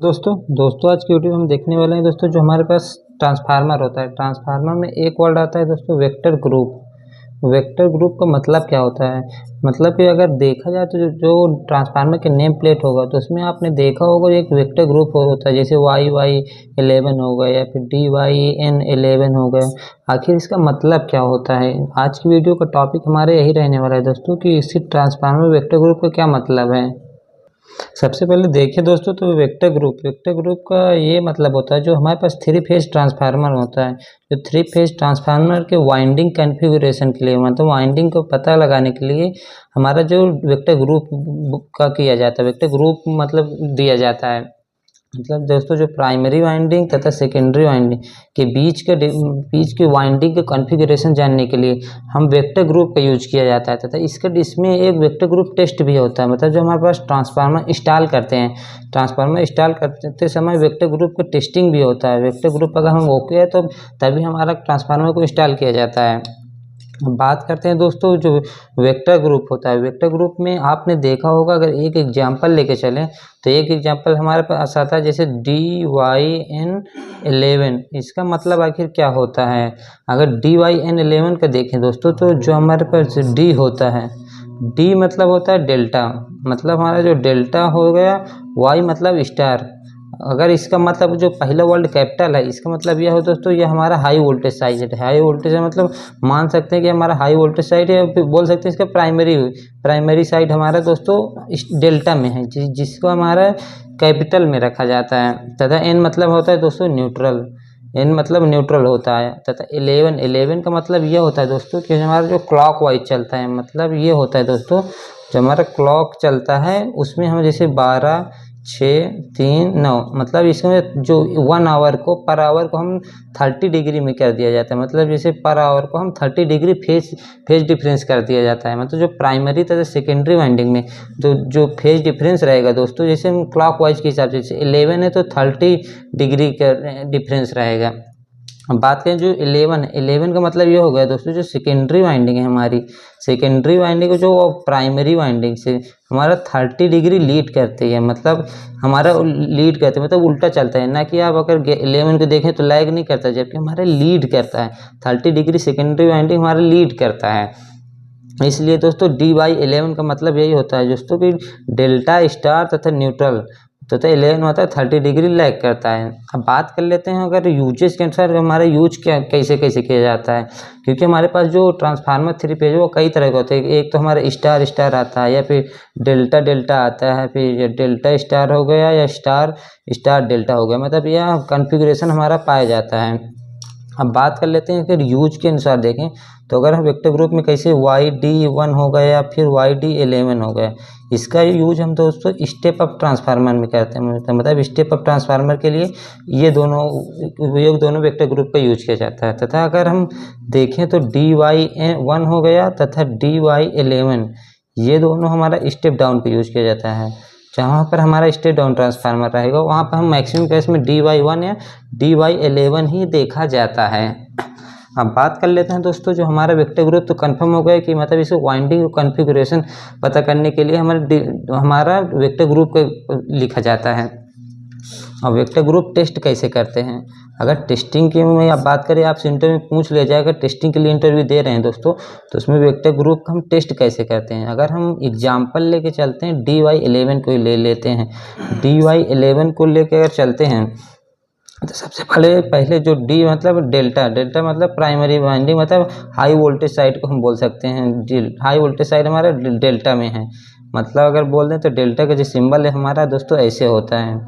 दोस्तों आज की वीडियो हम देखने वाले हैं दोस्तों, जो हमारे पास ट्रांसफार्मर होता है। ट्रांसफार्मर में एक वर्ड आता है दोस्तों, वेक्टर ग्रुप। वेक्टर ग्रुप का मतलब क्या होता है? मतलब कि अगर देखा जाए तो जो ट्रांसफार्मर के नेम प्लेट होगा तो उसमें आपने देखा होगा एक वेक्टर ग्रुप होता है, जैसे YY11 हो गया या फिर DYN11 हो गया। आखिर इसका मतलब क्या होता है? आज की वीडियो का टॉपिक हमारे यही रहने वाला है दोस्तों कि इसी ट्रांसफार्मर वेक्टर ग्रुप का क्या मतलब है। सबसे पहले देखिए दोस्तों, तो वेक्टर ग्रुप का ये मतलब होता है, जो हमारे पास थ्री फेज ट्रांसफार्मर होता है। जो थ्री फेज ट्रांसफार्मर के वाइंडिंग कॉन्फ़िगरेशन के लिए, मतलब वाइंडिंग को पता लगाने के लिए हमारा जो वेक्टर ग्रुप का किया जाता है, वेक्टर ग्रुप मतलब दिया जाता है। मतलब दोस्तों, जो प्राइमरी वाइंडिंग तथा सेकेंडरी वाइंडिंग के बीच की वाइंडिंग के कॉन्फ़िगरेशन जानने के लिए हम वेक्टर ग्रुप का यूज किया जाता है। तथा इसमें एक वेक्टर ग्रुप टेस्ट भी होता है। मतलब जो हमारे पास ट्रांसफार्मर इंस्टॉल करते हैं, ट्रांसफार्मर इंस्टॉल करते समय वेक्टर ग्रुप का टेस्टिंग भी होता है। वेक्टर ग्रुप अगर हम ओके है तो तभी हमारा ट्रांसफार्मर को इंस्टॉल किया जाता है। बात करते हैं दोस्तों, जो वेक्टर ग्रुप होता है, वेक्टर ग्रुप में आपने देखा होगा, अगर एक एग्जांपल लेके चलें तो एक एग्जांपल हमारे पास आता है जैसे DYN11। इसका मतलब आखिर क्या होता है? अगर DYN11 का देखें दोस्तों, तो जो हमारे पास डी होता है, डी मतलब होता है डेल्टा, मतलब हमारा जो डेल्टा हो गया। वाई मतलब स्टार। अगर इसका मतलब जो पहला वर्ड कैपिटल है, इसका मतलब यह हो दोस्तों, यह हमारा हाई वोल्टेज साइड है। हाई वोल्टेज है मतलब मान सकते हैं कि हमारा हाई वोल्टेज साइड है, फिर बोल सकते हैं इसका प्राइमरी साइड हमारा दोस्तों डेल्टा में है, जिसको हमारा कैपिटल में रखा जाता है। तथा एन मतलब होता है दोस्तों न्यूट्रल। एन मतलब न्यूट्रल होता है। तथा 11 का मतलब ये होता है दोस्तों कि हमारा जो क्लॉक वाइज चलता है, मतलब ये होता है दोस्तों, जो हमारा क्लॉक चलता है उसमें हम जैसे 12, 6, 3, 9, मतलब इसमें जो 1 आवर को पर आवर को हम 30 डिग्री में कर दिया जाता है। मतलब जैसे पर आवर को हम 30 डिग्री फेज डिफरेंस कर दिया जाता है। मतलब जो प्राइमरी तथा सेकेंडरी वाइंडिंग में जो फेज डिफरेंस रहेगा दोस्तों, जैसे हम क्लॉक वाइज के हिसाब से, जैसे 11 है तो 30 डिग्री का डिफरेंस रहेगा। अब बात करें जो 11 का मतलब ये हो गया दोस्तों, जो सेकेंडरी वाइंडिंग है हमारी, सेकेंडरी वाइंडिंग जो प्राइमरी वाइंडिंग से हमारा 30 डिग्री लीड करती है। मतलब हमारा लीड करते हैं, मतलब उल्टा चलता है। ना कि आप अगर 11 को देखें तो लैग नहीं करता, जबकि हमारा लीड करता है। 30 डिग्री सेकेंडरी वाइंडिंग हमारा लीड करता है। इसलिए दोस्तों DY11 का मतलब यही होता है दोस्तों कि डेल्टा स्टार तथा न्यूट्रल, तथा 11 होता है 30 डिग्री लैग करता है। अब बात कर लेते हैं अगर यूजेज के अनुसार हमारा यूज कैसे किया जाता है। क्योंकि हमारे पास जो ट्रांसफार्मर थ्री फेज वो कई तरह के होते हैं। एक तो हमारा स्टार आता है, या फिर डेल्टा आता है, फिर डेल्टा स्टार हो गया, या स्टार डेल्टा हो गया। मतलब यह कॉन्फ़िगरेशन हमारा पाया जाता है। अब बात कर लेते हैं अगर यूज के अनुसार देखें तो अगर हम वेक्टर ग्रुप में कैसे YD1 हो गया या फिर YD11 हो गया, इसका यूज हम दोस्तों स्टेप अप ट्रांसफार्मर में करते हैं। मतलब स्टेप अप ट्रांसफार्मर के लिए ये दोनों वेक्टर ग्रुप का यूज किया जाता है। तथा अगर हम देखें तो DY1 हो गया तथा DY11, ये दोनों हमारा स्टेप डाउन पे यूज किया जाता है। जहाँ पर हमारा स्टेप डाउन ट्रांसफार्मर रहेगा वहाँ पर हम मैक्सिमम केस में DY1 या DY11 ही देखा जाता है। अब बात कर लेते हैं दोस्तों, जो हमारा वेक्टर ग्रुप तो कंफर्म हो गया कि मतलब इसे वाइंडिंग कॉन्फ़िगरेशन पता करने के लिए हमारा वेक्टर ग्रुप लिखा जाता है। अब वेक्टर ग्रुप टेस्ट कैसे करते हैं? अगर टेस्टिंग की में आप बात करें, आपसे इंटरव्यू में पूछ लिया जाए, अगर टेस्टिंग के लिए इंटरव्यू दे रहे हैं दोस्तों, तो उसमें वेक्टर ग्रुप हम टेस्ट कैसे करते हैं? अगर हम एग्जांपल लेके चलते हैं, DY11 को ले लेते हैं। DY11 को लेके अगर चलते हैं तो सबसे पहले जो डी मतलब डेल्टा मतलब प्राइमरी वाइंडिंग, मतलब हाई वोल्टेज साइड को हम बोल सकते हैं। हाई वोल्टेज साइड हमारा डेल्टा में है। मतलब अगर बोल दें तो डेल्टा का जो सिंबल है हमारा दोस्तों ऐसे होता है।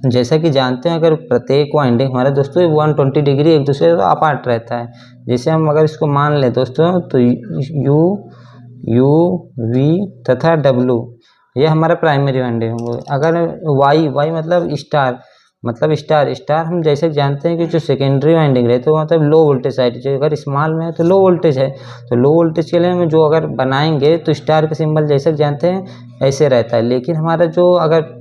जैसा कि जानते हैं, अगर प्रत्येक वाइंडिंग हमारे दोस्तों 120 डिग्री एक दूसरे से अपार्ट रहता है। जैसे हम अगर इसको मान लें दोस्तों, तो U V तथा W ये हमारा प्राइमरी वाइंडिंग होंगे। अगर Y मतलब स्टार हम जैसे जानते हैं कि जो सेकेंडरी वाइंडिंग रहे तो मतलब लो वोल्टेज साइड, जो अगर स्मॉल में है तो लो वोल्टेज है, तो लो वोल्टेज के लिए हम जो अगर बनाएंगे तो स्टार का सिंबल जैसे जानते हैं ऐसे रहता है। लेकिन हमारा जो अगर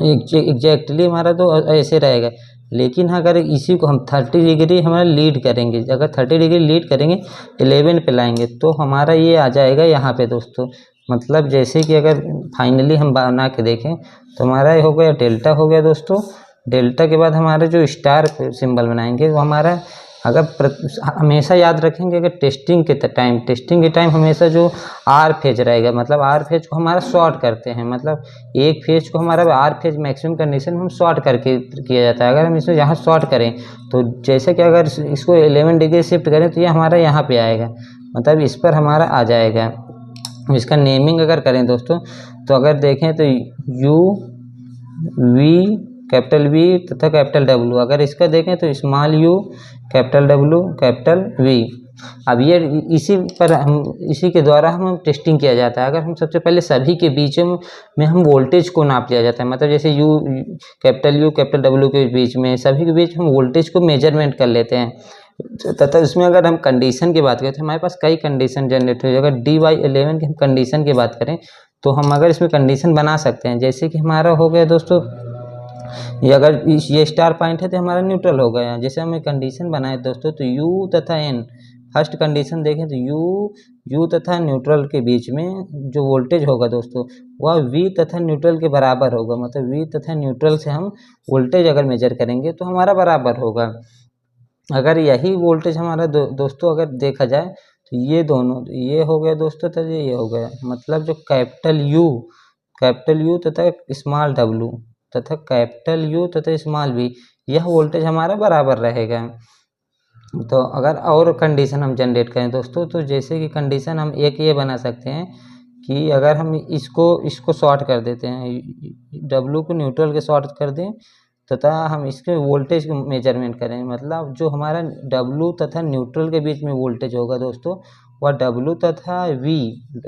एग्जैक्टली हमारा तो ऐसे रहेगा, लेकिन अगर इसी को हम 30 डिग्री हमारा लीड करेंगे, अगर 30 डिग्री लीड करेंगे 11 पे लाएंगे तो हमारा ये आ जाएगा यहाँ पे दोस्तों। मतलब जैसे कि अगर फाइनली हम बना के देखें तो हमारा ये हो गया डेल्टा हो गया दोस्तों। डेल्टा के बाद हमारे जो स्टार सिंबल बनाएंगे वो हमारा अगर हमेशा याद रखेंगे अगर टेस्टिंग के टाइम हमेशा जो आर फेज रहेगा, मतलब आर फेज को हमारा शॉर्ट करते हैं, मतलब एक फेज को हमारा आर फेज मैक्सिमम कंडीशन हम शॉर्ट करके किया जाता है। अगर हम इसे यहाँ शॉर्ट करें तो जैसे कि अगर इसको 11 डिग्री शिफ्ट करें तो ये हमारा यहाँ पे आएगा, मतलब इस पर हमारा आ जाएगा। इसका नेमिंग अगर करें दोस्तों तो अगर देखें तो यू वी कैपिटल वी तथा कैपिटल डब्ल्यू, अगर इसका देखें तो small you capital W capital V. अब ये इसी पर हम इसी के द्वारा हम टेस्टिंग किया जाता है। अगर हम सबसे पहले सभी के बीच में हम वोल्टेज को नाप लिया जाता है, मतलब जैसे यू कैपिटल डब्ल्यू के बीच में सभी के बीच हम वोल्टेज को मेजरमेंट कर लेते हैं। तथा इसमें अगर हम कंडीशन की बात करें तो हमारे पास कई कंडीशन जनरेट हुई। अगर DY11 की हम कंडीशन की बात करें तो हम अगर इसमें कंडीशन बना सकते हैं, जैसे कि हमारा हो गया दोस्तों ये अगर ये स्टार पॉइंट है तो हमारा न्यूट्रल हो गया। जैसे हमें कंडीशन बनाए दोस्तों तो यू तथा एन, फर्स्ट कंडीशन देखें तो यू तथा न्यूट्रल के बीच में जो वोल्टेज होगा दोस्तों वह वी तथा न्यूट्रल के बराबर होगा, मतलब वी तथा न्यूट्रल से हम वोल्टेज अगर मेजर करेंगे तो हमारा बराबर होगा। अगर यही वोल्टेज हमारा दोस्तों अगर देखा जाए तो ये दोनों ये हो गया दोस्तों तथा ये हो गया, मतलब जो कैपिटल यू तथा स्मॉल डब्ल्यू तथा कैपिटल यू तथा स्मॉल वी, यह वोल्टेज हमारा बराबर रहेगा। तो अगर और कंडीशन हम जनरेट करें दोस्तों तो जैसे कि कंडीशन हम एक ये बना सकते हैं कि अगर हम इसको शॉर्ट कर देते हैं, डब्ल्यू को न्यूट्रल के शॉर्ट कर दें तथा हम इसके वोल्टेज को मेजरमेंट करें, मतलब जो हमारा डब्ल्यू तथा न्यूट्रल के बीच में वोल्टेज होगा दोस्तों वह डब्ल्यू तथा वी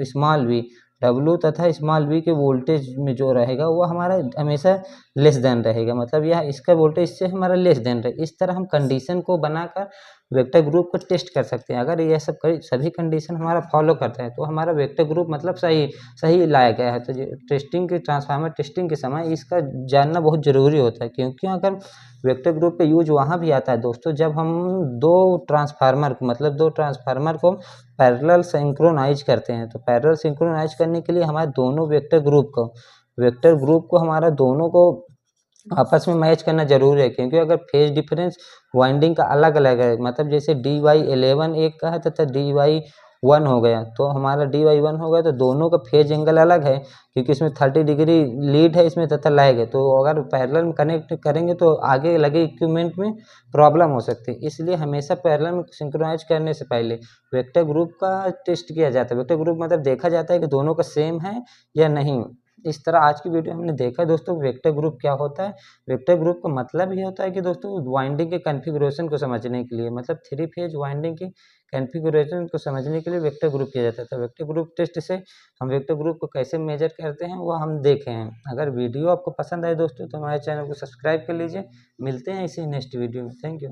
स्मॉल वी डब्ल्यू तथा स्मॉल वी के वोल्टेज में जो रहेगा वो हमारा हमेशा लेस देन रहेगा, मतलब यह इसका वोल्टेज से हमारा लेस देन रहे। इस तरह हम कंडीशन को बनाकर वेक्टर ग्रुप को टेस्ट कर सकते हैं। अगर यह सब सभी कंडीशन हमारा फॉलो करता है तो हमारा वेक्टर ग्रुप मतलब सही लाया गया है। तो टेस्टिंग के ट्रांसफार्मर टेस्टिंग के समय इसका जानना बहुत ज़रूरी होता है, क्योंकि अगर वेक्टर ग्रुप का यूज वहाँ भी आता है दोस्तों जब हम दो ट्रांसफार्मर को पैरेलल सिंक्रोनाइज करते हैं। तो पैरेलल सिंक्रोनाइज करने के लिए हमारे दोनों वेक्टर ग्रुप को हमारा दोनों को आपस में मैच करना जरूरी है, क्योंकि अगर फेज डिफरेंस वाइंडिंग का अलग अलग है, मतलब जैसे DY11 एक का है तथा DY1 हो गया, तो हमारा DY1 हो गया तो दोनों का फेज एंगल अलग है, क्योंकि इसमें 30 डिग्री लीड है इसमें तथा लैग है। तो अगर पैरेलल में कनेक्ट करेंगे तो आगे लगे इक्विपमेंट में प्रॉब्लम हो सकती है, इसलिए हमेशा पैरेलल में सिंक्रोनाइज करने से पहले वेक्टर ग्रुप का टेस्ट किया जाता है। वेक्टर ग्रुप मतलब देखा जाता है कि दोनों का सेम है या नहीं। इस तरह आज की वीडियो हमने देखा दोस्तों वेक्टर ग्रुप क्या होता है। वेक्टर ग्रुप का मतलब ये होता है कि दोस्तों वाइंडिंग के कॉन्फ़िगरेशन को समझने के लिए, मतलब 3 फेज वाइंडिंग की कॉन्फ़िगरेशन को समझने के लिए वेक्टर ग्रुप किया जाता था। वेक्टर ग्रुप टेस्ट से हम वेक्टर ग्रुप को कैसे मेजर करते हैं वो हम देखे हैं। अगर वीडियो आपको पसंद आए दोस्तों तो हमारे चैनल को सब्सक्राइब कर लीजिए। मिलते हैं इसी नेक्स्ट वीडियो में। Thank you.